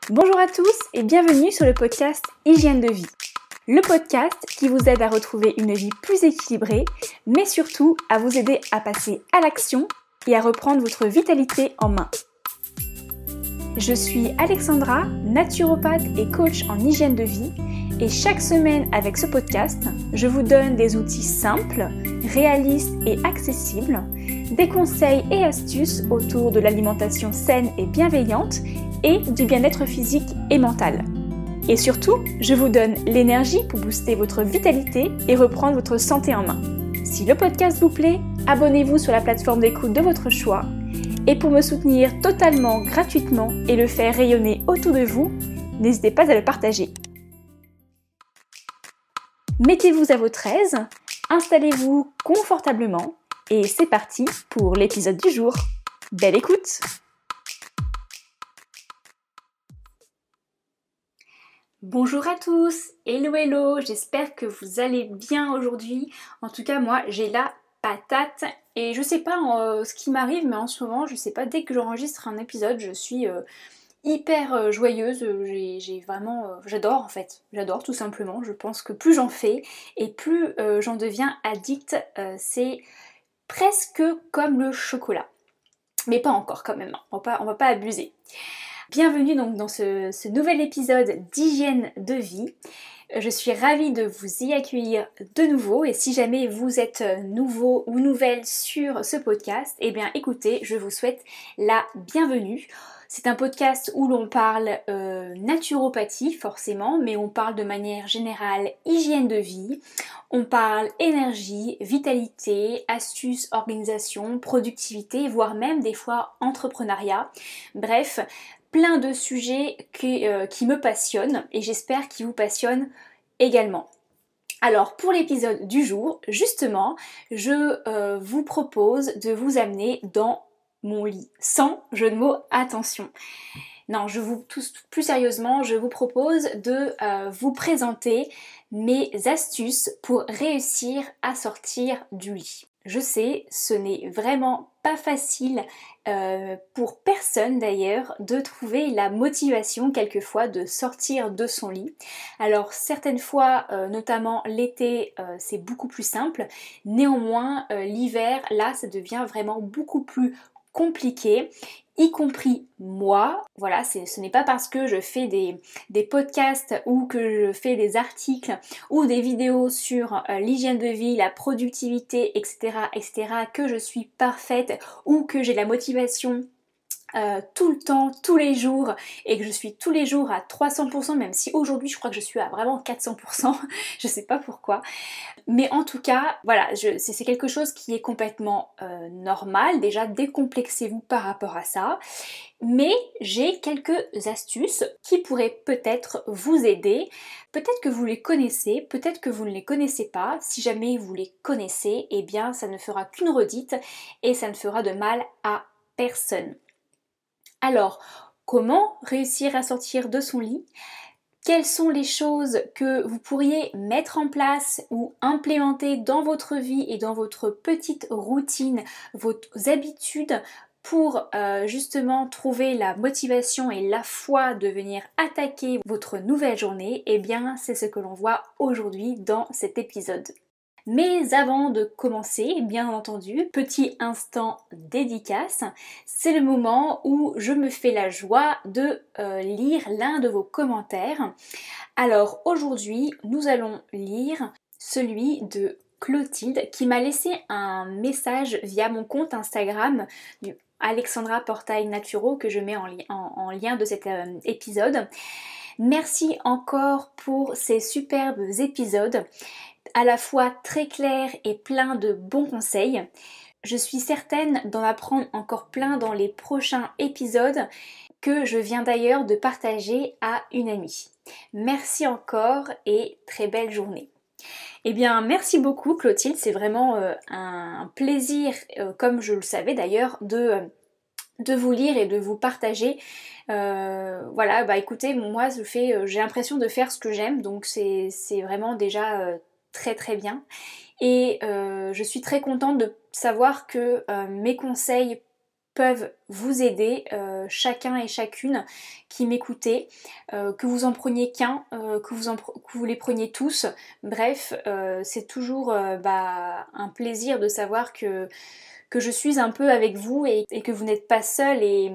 Bonjour à tous et bienvenue sur le podcast Hygiène de vie. Le podcast qui vous aide à retrouver une vie plus équilibrée, mais surtout à vous aider à passer à l'action et à reprendre votre vitalité en main. Je suis Alexandra, naturopathe et coach en hygiène de vie, et chaque semaine avec ce podcast, je vous donne des outils simples, réalistes et accessibles, des conseils et astuces autour de l'alimentation saine et bienveillante et du bien-être physique et mental. Et surtout, je vous donne l'énergie pour booster votre vitalité et reprendre votre santé en main. Si le podcast vous plaît, abonnez-vous sur la plateforme d'écoute de votre choix. Et pour me soutenir totalement gratuitement et le faire rayonner autour de vous, n'hésitez pas à le partager. Mettez-vous à votre aise, installez-vous confortablement et c'est parti pour l'épisode du jour. Belle écoute! Bonjour à tous, hello, j'espère que vous allez bien aujourd'hui. En tout cas moi j'ai la patate et je sais pas ce qui m'arrive, mais en ce moment je sais pas, dès que j'enregistre un épisode je suis hyper joyeuse, j'ai vraiment, j'adore en fait, j'adore tout simplement. Je pense que plus j'en fais et plus j'en deviens addict, c'est presque comme le chocolat. Mais pas encore quand même, on va pas abuser. Bienvenue donc dans ce nouvel épisode d'hygiène de vie. Je suis ravie de vous y accueillir de nouveau et si jamais vous êtes nouveau ou nouvelle sur ce podcast, eh bien écoutez, je vous souhaite la bienvenue. C'est un podcast où l'on parle naturopathie forcément, mais on parle de manière générale hygiène de vie, on parle énergie, vitalité, astuces, organisation, productivité, voire même des fois entrepreneuriat. Bref, plein de sujets qui me passionnent et j'espère qu'ils vous passionnent également. Alors pour l'épisode du jour, justement, je vous propose de vous amener dans mon lit, sans jeu de mots, attention. Non, plus sérieusement, je vous propose de vous présenter mes astuces pour réussir à sortir du lit. Je sais, ce n'est vraiment pas facile pour personne d'ailleurs de trouver la motivation quelquefois de sortir de son lit. Alors certaines fois, notamment l'été, c'est beaucoup plus simple. Néanmoins, l'hiver, là, ça devient vraiment beaucoup plus compliqué, y compris moi. Voilà, ce n'est pas parce que je fais des podcasts ou que je fais des articles ou des vidéos sur l'hygiène de vie, la productivité, etc., que je suis parfaite ou que j'ai la motivation tout le temps, tous les jours et que je suis tous les jours à 300%, même si aujourd'hui je crois que je suis à vraiment 400%, je sais pas pourquoi. Mais en tout cas, voilà, c'est quelque chose qui est complètement normal. Déjà, décomplexez-vous par rapport à ça. Mais j'ai quelques astuces qui pourraient peut-être vous aider. Peut-être que vous les connaissez, peut-être que vous ne les connaissez pas. Si jamais vous les connaissez, eh bien ça ne fera qu'une redite et ça ne fera de mal à personne. Alors, comment réussir à sortir de son lit ? Quelles sont les choses que vous pourriez mettre en place ou implémenter dans votre vie et dans votre petite routine, vos habitudes pour justement trouver la motivation et la foi de venir attaquer votre nouvelle journée? Eh bien, c'est ce que l'on voit aujourd'hui dans cet épisode. Mais avant de commencer, bien entendu, petit instant dédicace, c'est le moment où je me fais la joie de lire l'un de vos commentaires. Alors aujourd'hui, nous allons lire celui de Clotilde qui m'a laissé un message via mon compte Instagram du Alexandra Portail Naturo que je mets en lien de cet épisode. Merci encore pour ces superbes épisodes, à la fois très clairs et pleins de bons conseils. Je suis certaine d'en apprendre encore plein dans les prochains épisodes que je viens d'ailleurs de partager à une amie. Merci encore et très belle journée. Eh bien, merci beaucoup Clotilde, c'est vraiment un plaisir, comme je le savais d'ailleurs, de vous lire et de vous partager. Voilà, bah écoutez, moi j'ai l'impression de faire ce que j'aime, donc c'est vraiment déjà très très bien. Et je suis très contente de savoir que mes conseils peuvent vous aider, chacun et chacune qui m'écoutez, que vous en preniez qu'un, que vous les preniez tous. Bref, c'est toujours un plaisir de savoir que je suis un peu avec vous et que vous n'êtes pas seul et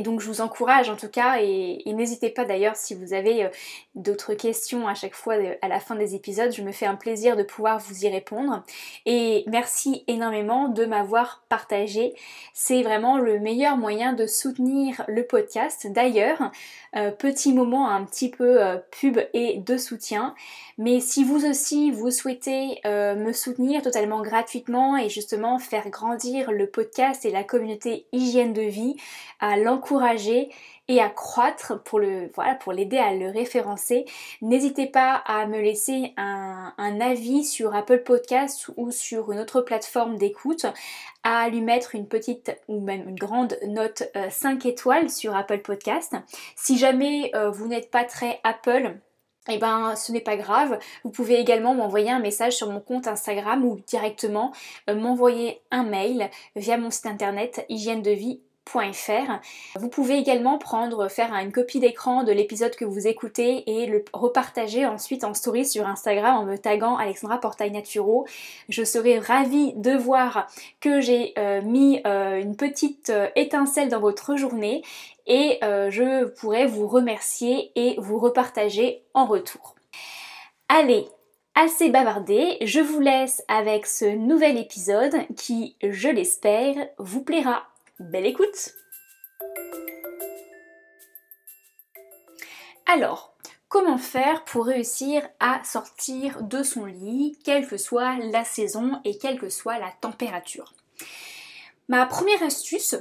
donc je vous encourage en tout cas et n'hésitez pas d'ailleurs si vous avez d'autres questions à chaque fois à la fin des épisodes, je me fais un plaisir de pouvoir vous y répondre. Et merci énormément de m'avoir partagé, c'est vraiment le meilleur moyen de soutenir le podcast. D'ailleurs, petit moment un petit peu pub et de soutien, mais si vous aussi vous souhaitez me soutenir totalement gratuitement et justement faire grandir le podcast et la communauté hygiène de vie, à l'encourager et à croître pour l'aider à le référencer, n'hésitez pas à me laisser un avis sur Apple Podcast ou sur une autre plateforme d'écoute, à lui mettre une petite ou même une grande note 5 étoiles sur Apple Podcast. Si jamais vous n'êtes pas très Apple, eh ben ce n'est pas grave, vous pouvez également m'envoyer un message sur mon compte Instagram ou directement m'envoyer un mail via mon site internet hygiène-de-vie.fr. Vous pouvez également faire une copie d'écran de l'épisode que vous écoutez et le repartager ensuite en story sur Instagram en me taguant Alexandra Portail Naturo. Je serai ravie de voir que j'ai mis une petite étincelle dans votre journée et je pourrai vous remercier et vous repartager en retour. Allez, assez bavardé, je vous laisse avec ce nouvel épisode qui, je l'espère, vous plaira. Belle écoute! Alors, comment faire pour réussir à sortir de son lit, quelle que soit la saison et quelle que soit la température? Ma première astuce,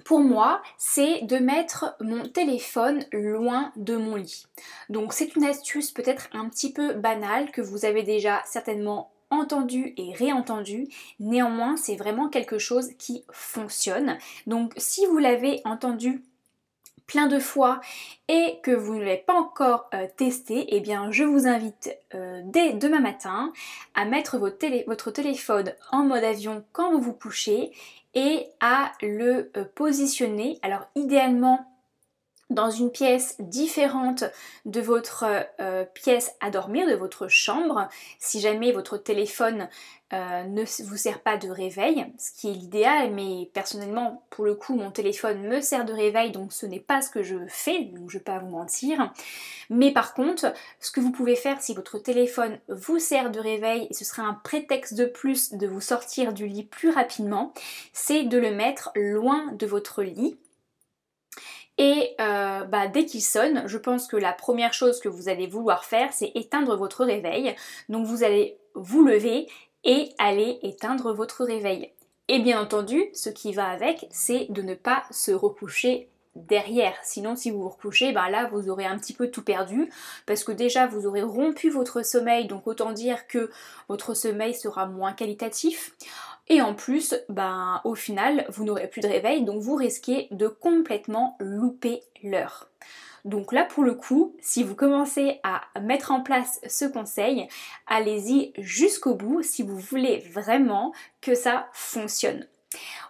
pour moi, c'est de mettre mon téléphone loin de mon lit. Donc c'est une astuce peut-être un petit peu banale que vous avez déjà certainement entendu et réentendu, néanmoins c'est vraiment quelque chose qui fonctionne. Donc si vous l'avez entendu plein de fois et que vous ne l'avez pas encore testé, eh bien je vous invite dès demain matin à mettre votre téléphone en mode avion quand vous vous couchez et à le positionner, alors idéalement dans une pièce différente de votre pièce à dormir, de votre chambre, si jamais votre téléphone ne vous sert pas de réveil, ce qui est l'idéal, mais personnellement, pour le coup, mon téléphone me sert de réveil, donc ce n'est pas ce que je fais, donc je ne vais pas vous mentir. Mais par contre, ce que vous pouvez faire si votre téléphone vous sert de réveil, et ce sera un prétexte de plus de vous sortir du lit plus rapidement, c'est de le mettre loin de votre lit. Et dès qu'il sonne, je pense que la première chose que vous allez vouloir faire, c'est éteindre votre réveil. Donc vous allez vous lever et aller éteindre votre réveil. Et bien entendu, ce qui va avec, c'est de ne pas se recoucher derrière. Sinon, si vous vous recouchez, là vous aurez un petit peu tout perdu parce que déjà vous aurez rompu votre sommeil, donc autant dire que votre sommeil sera moins qualitatif. Et en plus, au final, vous n'aurez plus de réveil, donc vous risquez de complètement louper l'heure. Donc là, pour le coup, si vous commencez à mettre en place ce conseil, allez-y jusqu'au bout si vous voulez vraiment que ça fonctionne.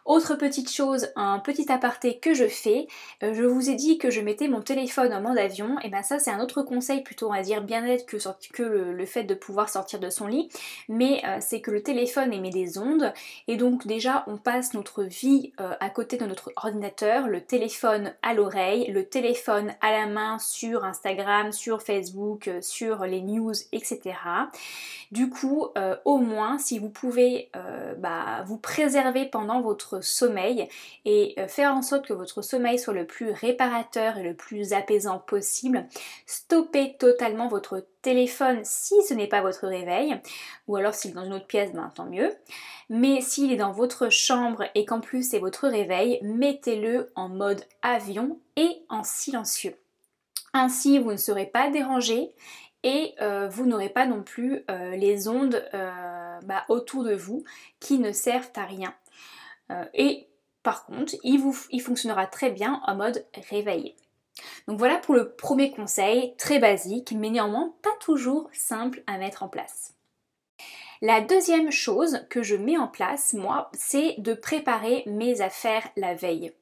Autre petite chose, un petit aparté que je fais, je vous ai dit que je mettais mon téléphone en mode avion, et ça c'est un autre conseil plutôt on va dire bien-être que le fait de pouvoir sortir de son lit, mais c'est que le téléphone émet des ondes, et donc déjà on passe notre vie à côté de notre ordinateur, le téléphone à l'oreille, le téléphone à la main sur Instagram, sur Facebook, sur les news, etc. Du coup, au moins, si vous pouvez vous préserver pendant votre sommeil et faire en sorte que votre sommeil soit le plus réparateur et le plus apaisant possible, stoppez totalement votre téléphone si ce n'est pas votre réveil, ou alors s'il est dans une autre pièce, tant mieux. Mais s'il est dans votre chambre et qu'en plus c'est votre réveil, mettez-le en mode avion et en silencieux. Ainsi, vous ne serez pas dérangé et vous n'aurez pas non plus les ondes autour de vous qui ne servent à rien. Et par contre, il fonctionnera très bien en mode réveillé. Donc voilà pour le premier conseil, très basique, mais néanmoins pas toujours simple à mettre en place. La deuxième chose que je mets en place, moi, c'est de préparer mes affaires la veille.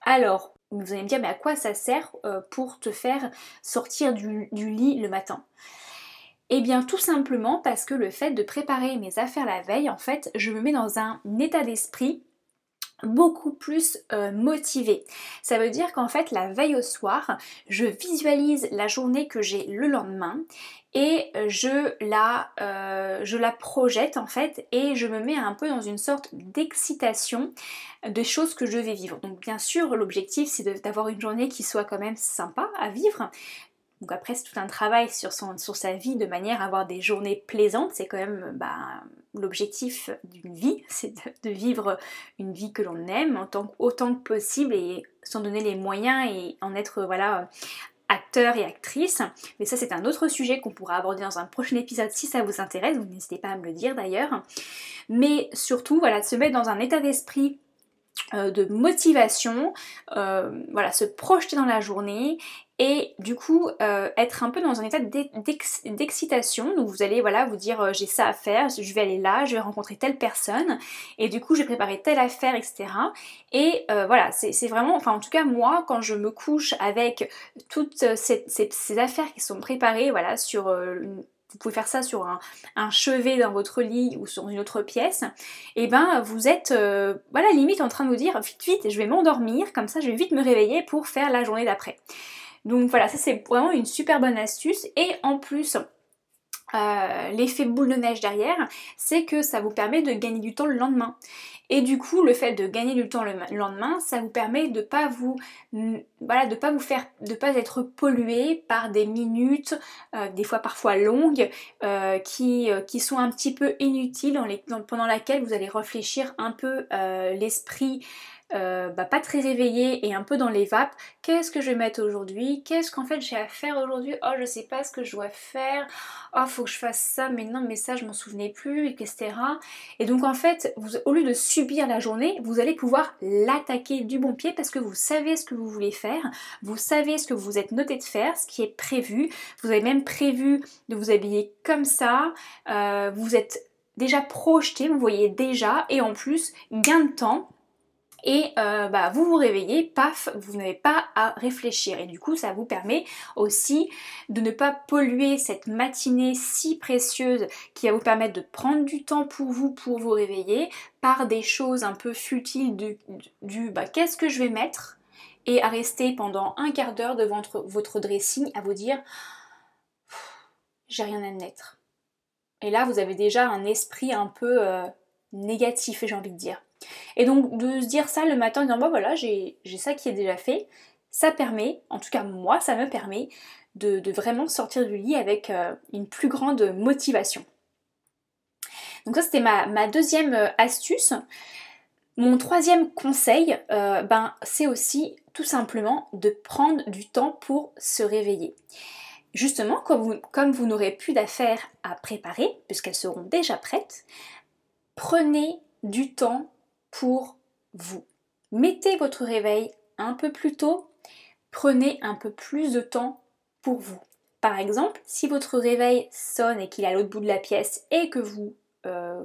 Alors, vous allez me dire, mais à quoi ça sert pour te faire sortir du lit le matin? Eh bien tout simplement parce que le fait de préparer mes affaires la veille, en fait, je me mets dans un état d'esprit beaucoup plus motivée. Ça veut dire qu'en fait la veille au soir, je visualise la journée que j'ai le lendemain et je la projette en fait et je me mets un peu dans une sorte d'excitation des choses que je vais vivre. Donc bien sûr l'objectif c'est d'avoir une journée qui soit quand même sympa à vivre. Donc après c'est tout un travail sur sa vie de manière à avoir des journées plaisantes, c'est quand même l'objectif d'une vie, c'est de vivre une vie que l'on aime autant que possible et s'en donner les moyens et en être acteur et actrice. Mais ça c'est un autre sujet qu'on pourra aborder dans un prochain épisode si ça vous intéresse, donc n'hésitez pas à me le dire d'ailleurs. Mais surtout de se mettre dans un état d'esprit de motivation, se projeter dans la journée et du coup être un peu dans un état d'excitation. Donc vous allez vous dire j'ai ça à faire, je vais aller là, je vais rencontrer telle personne et du coup j'ai préparé telle affaire, etc. Et c'est vraiment, en tout cas moi quand je me couche avec toutes ces affaires qui sont préparées sur vous pouvez faire ça sur un chevet dans votre lit ou sur une autre pièce, et vous êtes limite en train de vous dire vite je vais m'endormir, comme ça je vais vite me réveiller pour faire la journée d'après. Donc voilà, ça c'est vraiment une super bonne astuce et en plus l'effet boule de neige derrière, c'est que ça vous permet de gagner du temps le lendemain. Et du coup, le fait de gagner du temps le lendemain, ça vous permet de pas être pollué par des minutes, des fois parfois longues, qui sont un petit peu inutiles, pendant laquelle vous allez réfléchir un peu l'esprit pas très éveillé et un peu dans les vapes. Qu'est-ce que je vais mettre aujourd'hui? Qu'est-ce qu'en fait j'ai à faire aujourd'hui? Oh je sais pas ce que je dois faire. Oh faut que je fasse ça, mais non mais ça je m'en souvenais plus, etc. Et donc en fait, au lieu de subir la journée, vous allez pouvoir l'attaquer du bon pied parce que vous savez ce que vous voulez faire, vous savez ce que vous êtes noté de faire, ce qui est prévu, vous avez même prévu de vous habiller comme ça, vous êtes déjà projeté, vous voyez déjà, et en plus gain de temps. Et vous vous réveillez, paf, vous n'avez pas à réfléchir. Et du coup, ça vous permet aussi de ne pas polluer cette matinée si précieuse qui va vous permettre de prendre du temps pour vous réveiller par des choses un peu futiles du qu'est-ce que je vais mettre, et à rester pendant un quart d'heure devant votre dressing à vous dire j'ai rien à mettre. Et là, vous avez déjà un esprit un peu négatif, j'ai envie de dire. Et donc de se dire ça le matin en disant voilà j'ai ça qui est déjà fait, ça permet, en tout cas moi ça me permet de vraiment sortir du lit avec une plus grande motivation. Donc ça c'était ma deuxième astuce. Mon troisième conseil, c'est aussi tout simplement de prendre du temps pour se réveiller. Justement, comme vous n'aurez plus d'affaires à préparer, puisqu'elles seront déjà prêtes, prenez du temps pour vous. Mettez votre réveil un peu plus tôt, prenez un peu plus de temps pour vous. Par exemple, si votre réveil sonne et qu'il est à l'autre bout de la pièce et que vous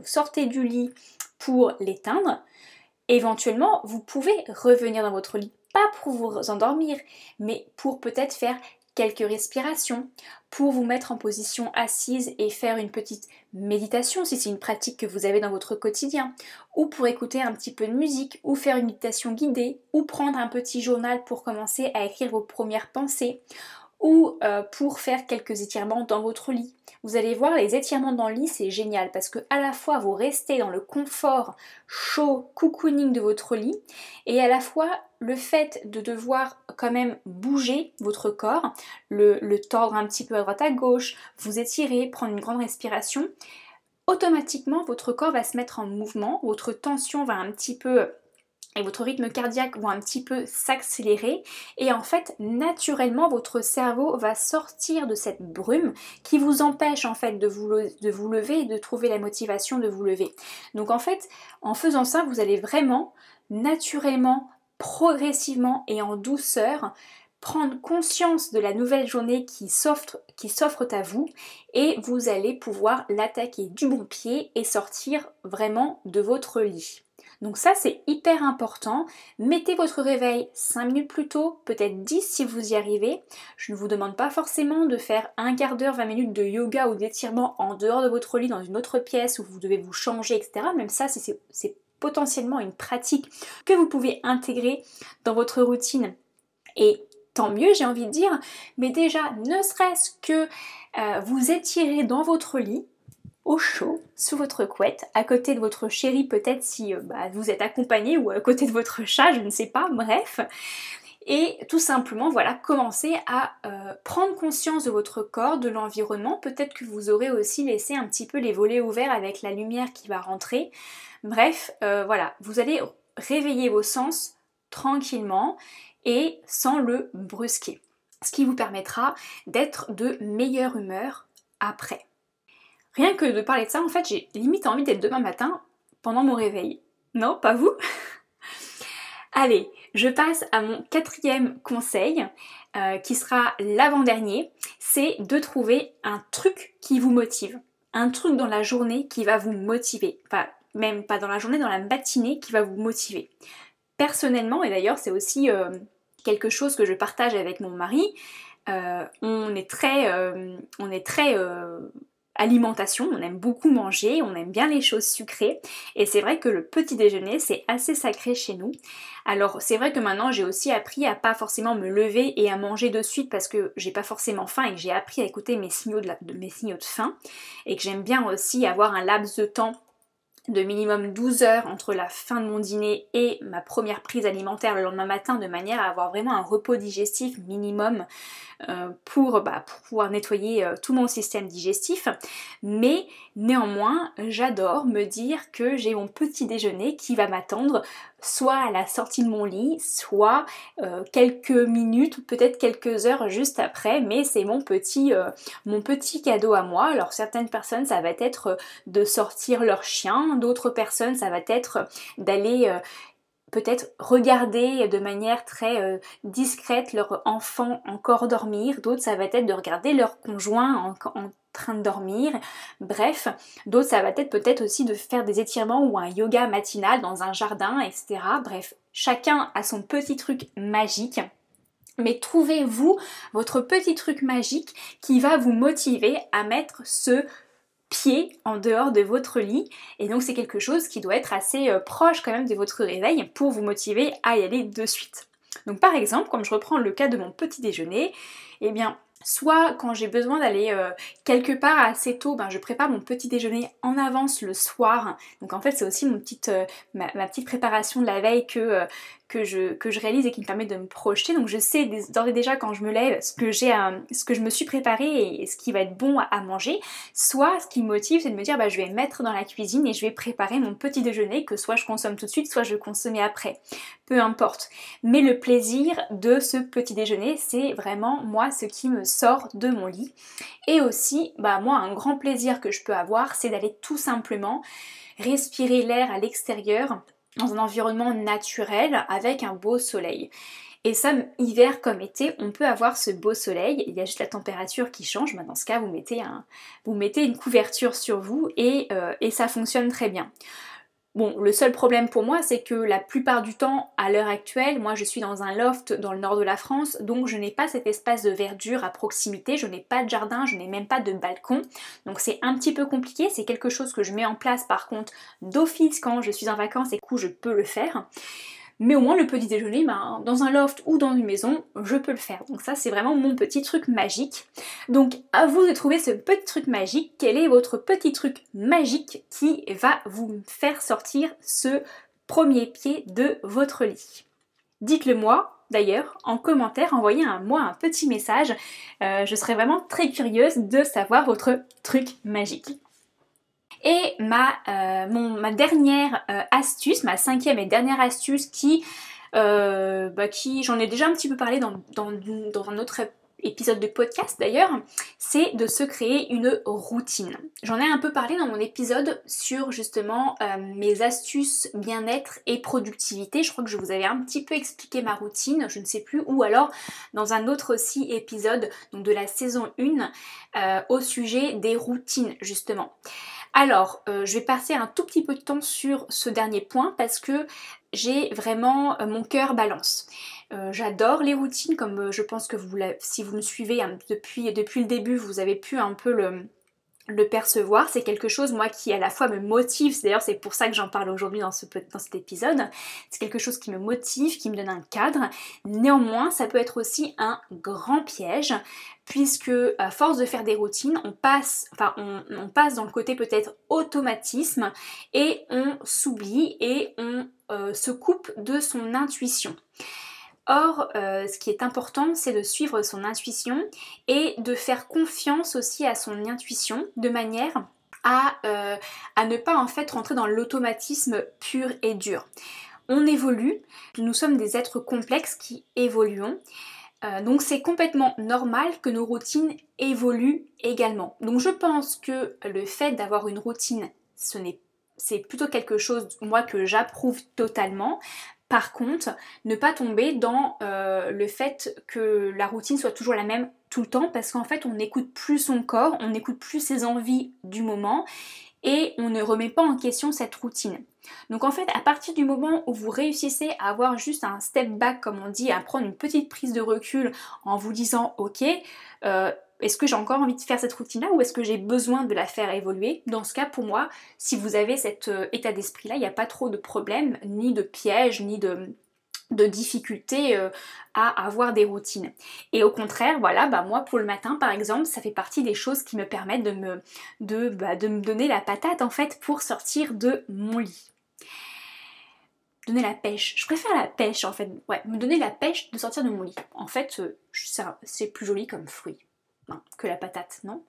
sortez du lit pour l'éteindre, éventuellement vous pouvez revenir dans votre lit, pas pour vous endormir, mais pour peut-être faire quelques respirations, pour vous mettre en position assise et faire une petite méditation si c'est une pratique que vous avez dans votre quotidien, ou pour écouter un petit peu de musique, ou faire une méditation guidée, ou prendre un petit journal pour commencer à écrire vos premières pensées, ou pour faire quelques étirements dans votre lit. Vous allez voir, les étirements dans le lit c'est génial parce que à la fois vous restez dans le confort chaud, cocooning de votre lit, et à la fois le fait de devoir quand même bouger votre corps, le tordre un petit peu à droite à gauche, vous étirer, prendre une grande respiration, automatiquement votre corps va se mettre en mouvement, votre tension va un petit peu et votre rythme cardiaque va un petit peu s'accélérer, et en fait naturellement votre cerveau va sortir de cette brume qui vous empêche en fait de vous lever et de trouver la motivation de vous lever. Donc en fait en faisant ça vous allez vraiment naturellement, progressivement et en douceur prendre conscience de la nouvelle journée qui s'offre à vous et vous allez pouvoir l'attaquer du bon pied et sortir vraiment de votre lit. Donc ça c'est hyper important, mettez votre réveil 5 minutes plus tôt, peut-être 10 si vous y arrivez. Je ne vous demande pas forcément de faire un quart d'heure, 20 minutes de yoga ou d'étirement en dehors de votre lit dans une autre pièce où vous devez vous changer, etc. Même ça c'est potentiellement une pratique que vous pouvez intégrer dans votre routine. Et tant mieux j'ai envie de dire, mais déjà ne serait-ce que vous étirez dans votre lit, au chaud, sous votre couette, à côté de votre chéri peut-être si vous êtes accompagné ou à côté de votre chat, je ne sais pas, bref. Et tout simplement, voilà, commencez à prendre conscience de votre corps, de l'environnement. Peut-être que vous aurez aussi laissé un petit peu les volets ouverts avec la lumière qui va rentrer. Bref, voilà, vous allez réveiller vos sens tranquillement et sans le brusquer. Ce qui vous permettra d'être de meilleure humeur après. Rien que de parler de ça, en fait, j'ai limite envie d'être demain matin pendant mon réveil. Non, pas vous? Allez, je passe à mon 4e conseil, qui sera l'avant-dernier. C'est de trouver un truc qui vous motive. Un truc dans la journée qui va vous motiver. Enfin, même pas dans la journée, dans la matinée qui va vous motiver. Personnellement, et d'ailleurs c'est aussi quelque chose que je partage avec mon mari, on est très alimentation, on aime beaucoup manger, on aime bien les choses sucrées et c'est vrai que le petit déjeuner c'est assez sacré chez nous. Alors c'est vrai que maintenant j'ai aussi appris à pas forcément me lever et à manger de suite parce que j'ai pas forcément faim et que j'ai appris à écouter mes signaux de faim et que j'aime bien aussi avoir un laps de temps de minimum 12 heures entre la fin de mon dîner et ma première prise alimentaire le lendemain matin de manière à avoir vraiment un repos digestif minimum pour pouvoir nettoyer tout mon système digestif. Mais néanmoins, j'adore me dire que j'ai mon petit déjeuner qui va m'attendre soit à la sortie de mon lit, soit quelques minutes, peut-être quelques heures juste après, mais c'est mon petit cadeau à moi. Alors certaines personnes ça va être de sortir leur chien, d'autres personnes ça va être d'aller peut-être regarder de manière très discrète leur enfant encore dormir, d'autres ça va être de regarder leur conjoint en train de dormir, bref, d'autres ça va être peut-être aussi de faire des étirements ou un yoga matinal dans un jardin, etc. Bref, chacun a son petit truc magique. Mais trouvez-vous votre petit truc magique qui va vous motiver à mettre ce pied en dehors de votre lit et donc c'est quelque chose qui doit être assez proche quand même de votre réveil pour vous motiver à y aller de suite. Donc par exemple, comme je reprends le cas de mon petit déjeuner, eh bien soit quand j'ai besoin d'aller quelque part assez tôt, je prépare mon petit déjeuner en avance le soir. Donc en fait c'est aussi ma petite préparation de la veille que je réalise et qui me permet de me projeter. Donc je sais d'ores et déjà quand je me lève ce que je me suis préparé et ce qui va être bon à manger. Soit ce qui me motive c'est de me dire je vais me mettre dans la cuisine et je vais préparer mon petit déjeuner que soit je consomme tout de suite, soit je consomme après. Peu importe. Mais le plaisir de ce petit déjeuner c'est vraiment moi ce qui me sort de mon lit. Et aussi moi un grand plaisir que je peux avoir c'est d'aller tout simplement respirer l'air à l'extérieur dans un environnement naturel avec un beau soleil. Et ça, hiver comme été, on peut avoir ce beau soleil, il y a juste la température qui change, dans ce cas vous mettez une couverture sur vous et ça fonctionne très bien. Bon, le seul problème pour moi, c'est que la plupart du temps, à l'heure actuelle, moi je suis dans un loft dans le nord de la France, donc je n'ai pas cet espace de verdure à proximité, je n'ai pas de jardin, je n'ai même pas de balcon, donc c'est un petit peu compliqué, c'est quelque chose que je mets en place par contre d'office quand je suis en vacances et que je peux le faire. Mais au moins le petit déjeuner, dans un loft ou dans une maison, je peux le faire. Donc ça c'est vraiment mon petit truc magique. Donc à vous de trouver ce petit truc magique. Quel est votre petit truc magique qui va vous faire sortir ce premier pied de votre lit? Dites-le moi d'ailleurs en commentaire, envoyez-moi un petit message. Je serais vraiment très curieuse de savoir votre truc magique. Et ma dernière astuce, ma 5e et dernière astuce qui j'en ai déjà un petit peu parlé dans un autre épisode de podcast d'ailleurs, c'est de se créer une routine. J'en ai un peu parlé dans mon épisode sur justement mes astuces bien-être et productivité. Je crois que je vous avais un petit peu expliqué ma routine, je ne sais plus, ou alors dans un autre aussi épisode donc de la saison 1 au sujet des routines justement. Alors, je vais passer un tout petit peu de temps sur ce dernier point parce que j'ai vraiment mon cœur balance. J'adore les routines, comme je pense que si vous me suivez depuis le début, vous avez pu un peu le percevoir. C'est quelque chose, moi, qui à la fois me motive, d'ailleurs c'est pour ça que j'en parle aujourd'hui dans cet épisode, c'est quelque chose qui me motive, qui me donne un cadre. Néanmoins, ça peut être aussi un grand piège, puisque à force de faire des routines, on passe dans le côté peut-être automatisme, et on s'oublie, et on se coupe de son intuition. Or, ce qui est important, c'est de suivre son intuition et de faire confiance aussi à son intuition de manière à ne pas en fait rentrer dans l'automatisme pur et dur. On évolue, nous sommes des êtres complexes qui évoluons. Donc c'est complètement normal que nos routines évoluent également. Donc je pense que le fait d'avoir une routine, c'est plutôt quelque chose, moi, que j'approuve totalement. Par contre, ne pas tomber dans le fait que la routine soit toujours la même tout le temps, parce qu'en fait on n'écoute plus son corps, on n'écoute plus ses envies du moment, et on ne remet pas en question cette routine. Donc en fait, à partir du moment où vous réussissez à avoir juste un step back, comme on dit, à prendre une petite prise de recul en vous disant ok, est-ce que j'ai encore envie de faire cette routine-là ou est-ce que j'ai besoin de la faire évoluer? Dans ce cas, pour moi, si vous avez cet état d'esprit-là, il n'y a pas trop de problèmes, ni de pièges, ni de difficultés à avoir des routines. Et au contraire, voilà, moi pour le matin par exemple, ça fait partie des choses qui me permettent de me donner la patate en fait pour sortir de mon lit. Donner la pêche. Je préfère la pêche en fait. Ouais, me donner la pêche de sortir de mon lit. En fait, c'est plus joli comme fruit que la patate, non?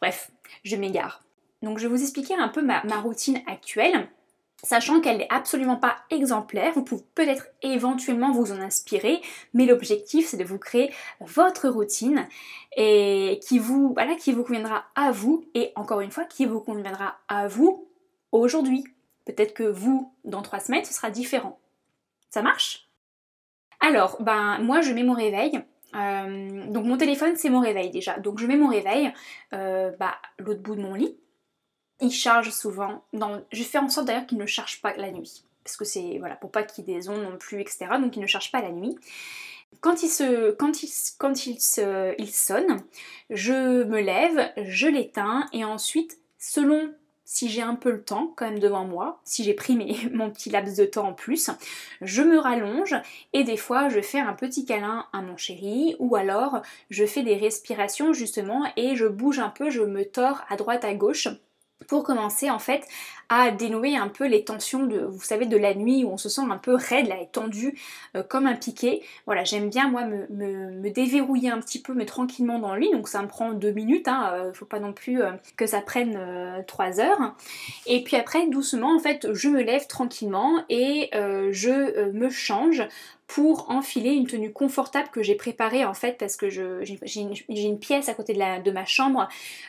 Bref, je m'égare. Donc je vais vous expliquer un peu ma routine actuelle, sachant qu'elle n'est absolument pas exemplaire. Vous pouvez peut-être éventuellement vous en inspirer, mais l'objectif c'est de vous créer votre routine et qui vous conviendra à vous, et encore une fois, qui vous conviendra à vous aujourd'hui. Peut-être que vous, dans 3 semaines, ce sera différent. Ça marche? Alors, moi je mets mon réveil. Donc mon téléphone c'est mon réveil déjà. Donc je mets mon réveil à l'autre bout de mon lit. Il charge souvent. Je fais en sorte d'ailleurs qu'il ne charge pas la nuit. Parce que c'est pour pas qu'il y ait des ondes non plus, etc. Donc il ne charge pas la nuit. Quand il sonne, je me lève, je l'éteins et ensuite, selon si j'ai un peu le temps quand même devant moi, si j'ai pris mon petit laps de temps en plus, je me rallonge et des fois je fais un petit câlin à mon chéri, ou alors je fais des respirations justement et je bouge un peu, je me tords à droite à gauche pour commencer en fait à dénouer un peu les tensions vous savez, de la nuit où on se sent un peu raide là et tendu comme un piquet. Voilà, j'aime bien moi me déverrouiller un petit peu mais tranquillement dans le lit, donc ça me prend 2 minutes, faut pas non plus que ça prenne 3 heures. Et puis après doucement en fait je me lève tranquillement et je me change pour enfiler une tenue confortable que j'ai préparée en fait, parce que j'ai une pièce à côté de ma chambre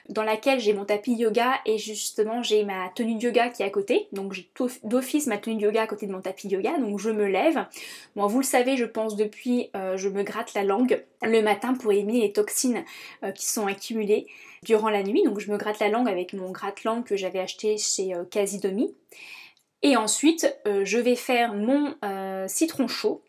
dans laquelle j'ai mon tapis yoga et justement j'ai ma tenue de yoga qui est à côté, donc j'ai d'office ma tenue de yoga à côté de mon tapis de yoga, donc je me lève. Bon, vous le savez, je pense depuis, je me gratte la langue le matin pour éliminer les toxines qui sont accumulées durant la nuit, donc je me gratte la langue avec mon gratte-langue que j'avais acheté chez Casidomi. Et ensuite je vais faire mon citron chaud.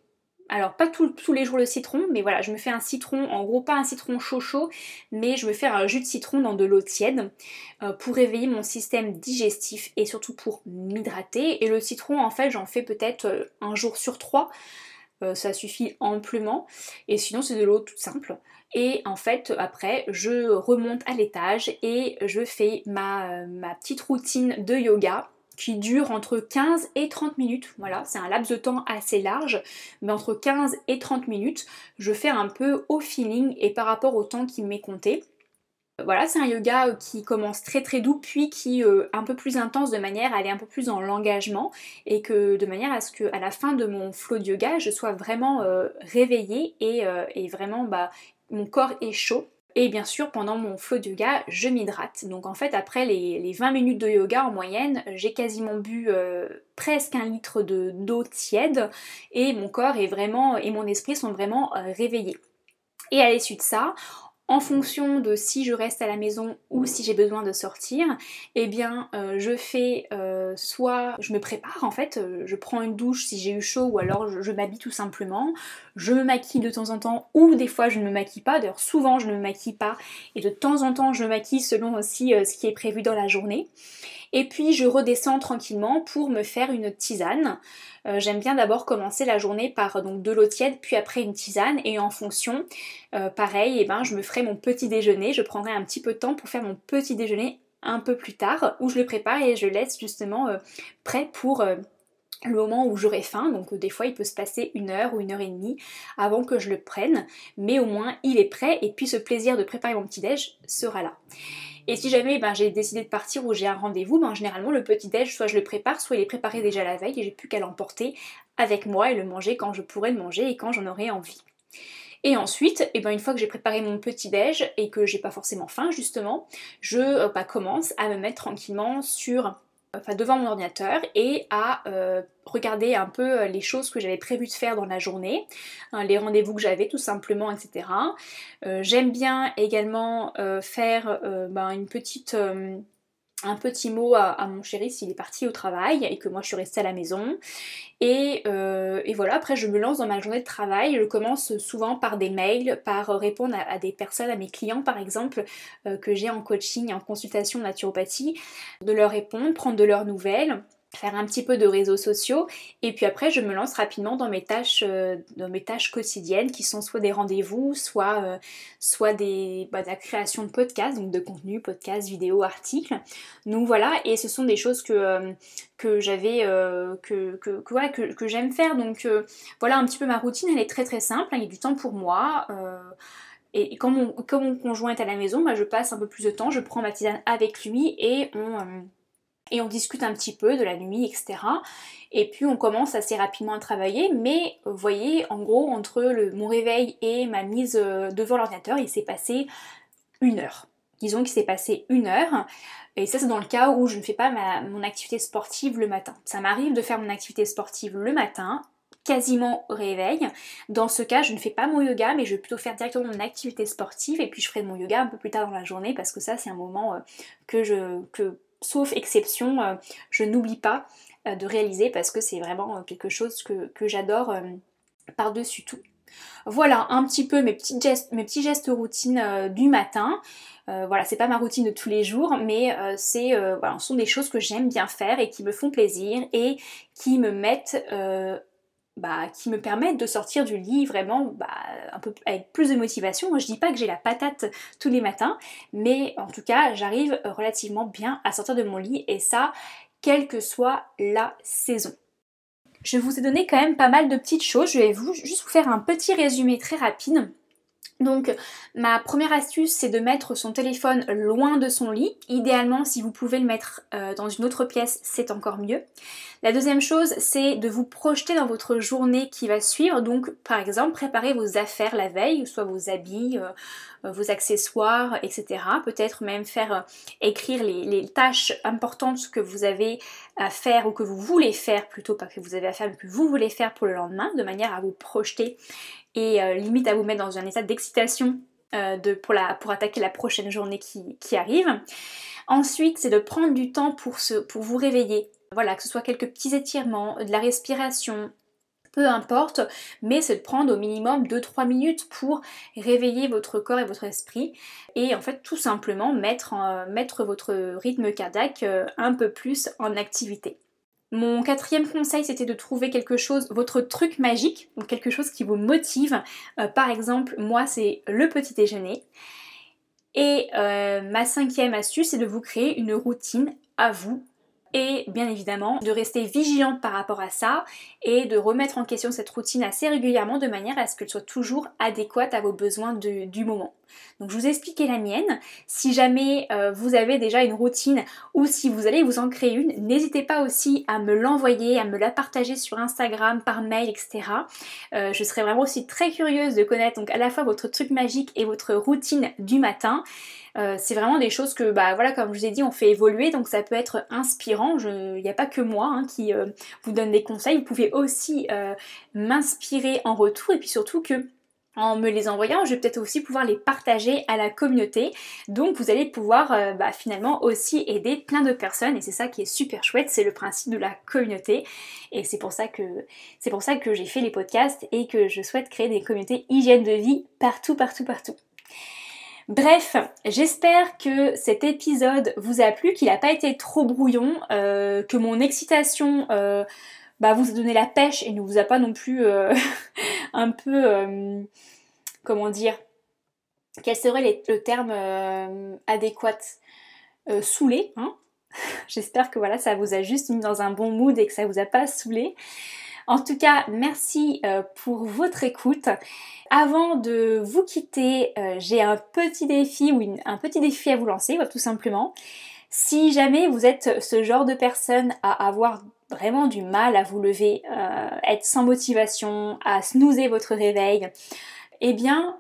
Alors pas tous les jours le citron, mais voilà, je me fais un citron, en gros pas un citron chaud, mais je me fais un jus de citron dans de l'eau tiède pour réveiller mon système digestif et surtout pour m'hydrater. Et le citron en fait j'en fais peut-être un jour sur 3, ça suffit amplement, et sinon c'est de l'eau toute simple. Et en fait après je remonte à l'étage et je fais ma petite routine de yoga qui dure entre 15 et 30 minutes. Voilà, c'est un laps de temps assez large, mais entre 15 et 30 minutes, je fais un peu au feeling et par rapport au temps qui m'est compté. Voilà, c'est un yoga qui commence très très doux, puis qui un peu plus intense de manière à aller un peu plus dans l'engagement, et que de manière à ce qu'à la fin de mon flow de yoga, je sois vraiment réveillée et vraiment mon corps est chaud. Et bien sûr, pendant mon flow de yoga, je m'hydrate. Donc en fait, après les 20 minutes de yoga en moyenne, j'ai quasiment bu presque 1 litre d'eau tiède et mon corps est vraiment, et mon esprit sont vraiment réveillés. Et à l'issue de ça, en fonction de si je reste à la maison ou si j'ai besoin de sortir, eh bien je fais soit je me prépare en fait, je prends une douche si j'ai eu chaud ou alors je m'habille tout simplement, je me maquille de temps en temps ou des fois je ne me maquille pas, d'ailleurs souvent je ne me maquille pas et de temps en temps je me maquille selon aussi ce qui est prévu dans la journée. Et puis je redescends tranquillement pour me faire une tisane. J'aime bien d'abord commencer la journée par donc de l'eau tiède, puis après une tisane, et en fonction, pareil, je me ferai mon petit déjeuner. Je prendrai un petit peu de temps pour faire mon petit déjeuner un peu plus tard, où je le prépare et je laisse justement prêt pour le moment où j'aurai faim. Donc des fois il peut se passer 1 heure ou 1 heure et demie avant que je le prenne, mais au moins il est prêt et puis ce plaisir de préparer mon petit déj sera là. Et si jamais j'ai décidé de partir ou j'ai un rendez-vous, généralement le petit déj, soit je le prépare, soit il est préparé déjà la veille et j'ai plus qu'à l'emporter avec moi et le manger quand je pourrai le manger et quand j'en aurai envie. Et ensuite, une fois que j'ai préparé mon petit déj et que j'ai pas forcément faim justement, je commence à me mettre tranquillement devant mon ordinateur et à regarder un peu les choses que j'avais prévu de faire dans la journée, les rendez-vous que j'avais tout simplement, etc. J'aime bien également faire un petit mot à mon chéri s'il est parti au travail et que moi je suis restée à la maison. Et voilà, après je me lance dans ma journée de travail. Je commence souvent par des mails, par répondre à des personnes, à mes clients par exemple, que j'ai en coaching, en consultation naturopathie, de leur répondre, prendre de leurs nouvelles, faire un petit peu de réseaux sociaux, et puis après je me lance rapidement dans mes tâches quotidiennes qui sont soit des rendez-vous, soit de la création de podcasts, donc de contenu, podcasts, vidéos, articles. Donc voilà, et ce sont des choses que j'aime faire. Donc voilà un petit peu ma routine, elle est très très simple, il y a du temps pour moi. Et quand mon conjoint est à la maison, je passe un peu plus de temps, je prends ma tisane avec lui et on discute un petit peu de la nuit, etc. Et puis on commence assez rapidement à travailler, mais vous voyez, en gros, entre mon réveil et ma mise devant l'ordinateur, il s'est passé 1 heure. Disons qu'il s'est passé 1 heure, et ça c'est dans le cas où je ne fais pas mon activité sportive le matin. Ça m'arrive de faire mon activité sportive le matin, quasiment au réveil. Dans ce cas, je ne fais pas mon yoga, mais je vais plutôt faire directement mon activité sportive, et puis je ferai mon yoga un peu plus tard dans la journée, parce que ça c'est un moment que sauf exception, je n'oublie pas de réaliser, parce que c'est vraiment quelque chose que j'adore par-dessus tout. Voilà un petit peu mes petits gestes routines du matin. Voilà, c'est pas ma routine de tous les jours, mais ce sont des choses que j'aime bien faire et qui me font plaisir et qui me permettent de sortir du lit vraiment un peu avec plus de motivation. Moi, je dis pas que j'ai la patate tous les matins, mais en tout cas j'arrive relativement bien à sortir de mon lit, et ça, quelle que soit la saison. Je vous ai donné quand même pas mal de petites choses, je vais juste vous faire un petit résumé très rapide. Donc ma première astuce, c'est de mettre son téléphone loin de son lit. Idéalement, si vous pouvez le mettre dans une autre pièce, c'est encore mieux. La deuxième chose, c'est de vous projeter dans votre journée qui va suivre. Donc par exemple, préparer vos affaires la veille, soit vos habits, vos accessoires, etc. Peut-être même faire écrire les tâches importantes que vous avez à faire, ou que vous voulez faire, plutôt pas que vous avez à faire, mais que vous voulez faire pour le lendemain, de manière à vous projeter et limite à vous mettre dans un état d'excitation pour attaquer la prochaine journée qui arrive. Ensuite, c'est de prendre du temps pour vous réveiller. Voilà, que ce soit quelques petits étirements, de la respiration, peu importe, mais c'est de prendre au minimum 2-3 minutes pour réveiller votre corps et votre esprit, et en fait tout simplement mettre votre rythme cardiaque un peu plus en activité. Mon quatrième conseil, c'était de trouver quelque chose, votre truc magique, donc quelque chose qui vous motive. Par exemple, moi c'est le petit déjeuner. Et ma cinquième astuce, c'est de vous créer une routine à vous, Et bien évidemment, de rester vigilant par rapport à ça et de remettre en question cette routine assez régulièrement de manière à ce qu'elle soit toujours adéquate à vos besoins du moment. Donc je vous ai expliqué la mienne. Si jamais vous avez déjà une routine ou si vous allez vous en créer une, n'hésitez pas aussi à me l'envoyer, à me la partager sur Instagram, par mail, etc. Je serais vraiment aussi très curieuse de connaître donc à la fois votre truc magique et votre routine du matin. C'est vraiment des choses que, voilà, comme je vous ai dit, on fait évoluer, donc ça peut être inspirant. Il n'y a pas que moi qui vous donne des conseils, vous pouvez aussi m'inspirer en retour, et puis surtout que en me les envoyant, je vais peut-être aussi pouvoir les partager à la communauté. Donc vous allez pouvoir finalement aussi aider plein de personnes, et c'est ça qui est super chouette, c'est le principe de la communauté. Et c'est pour ça que j'ai fait les podcasts et que je souhaite créer des communautés hygiène de vie partout. Bref, j'espère que cet épisode vous a plu, qu'il n'a pas été trop brouillon, que mon excitation vous a donné la pêche et ne vous a pas non plus un peu, comment dire, quel serait le terme adéquat, saoulé, hein. J'espère que voilà, ça vous a juste mis dans un bon mood et que ça vous a pas saoulé. En tout cas, merci pour votre écoute. Avant de vous quitter, j'ai un petit défi ou un petit défi à vous lancer, tout simplement. Si jamais vous êtes ce genre de personne à avoir vraiment du mal à vous lever, être sans motivation, à snoozer votre réveil, eh bien,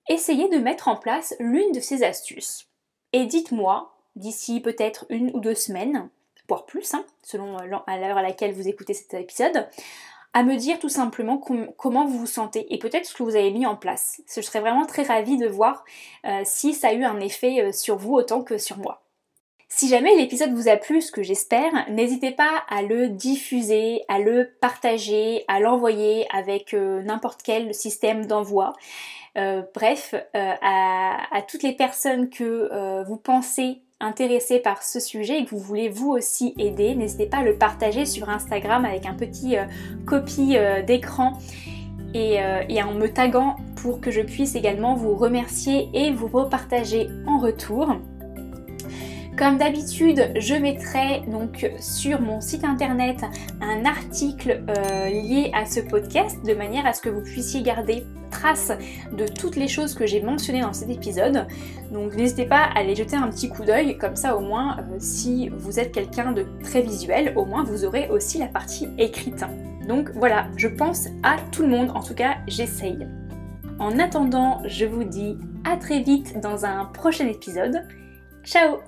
essayez de mettre en place l'une de ces astuces. Et dites-moi, d'ici peut-être 1 ou 2 semaines, voire plus, selon à l'heure à laquelle vous écoutez cet épisode, à me dire tout simplement comment vous vous sentez et peut-être ce que vous avez mis en place. Je serais vraiment très ravie de voir si ça a eu un effet sur vous autant que sur moi. Si jamais l'épisode vous a plu, ce que j'espère, n'hésitez pas à le diffuser, à le partager, à l'envoyer avec n'importe quel système d'envoi. Bref, à toutes les personnes que vous pensez intéressées par ce sujet et que vous voulez vous aussi aider, n'hésitez pas à le partager sur Instagram avec un petit copie d'écran et en me taguant pour que je puisse également vous remercier et vous repartager en retour. Comme d'habitude, je mettrai donc sur mon site internet un article lié à ce podcast de manière à ce que vous puissiez garder trace de toutes les choses que j'ai mentionnées dans cet épisode. Donc n'hésitez pas à aller jeter un petit coup d'œil, comme ça au moins si vous êtes quelqu'un de très visuel, au moins vous aurez aussi la partie écrite. Donc voilà, je pense à tout le monde, en tout cas j'essaye. En attendant, je vous dis à très vite dans un prochain épisode. Ciao!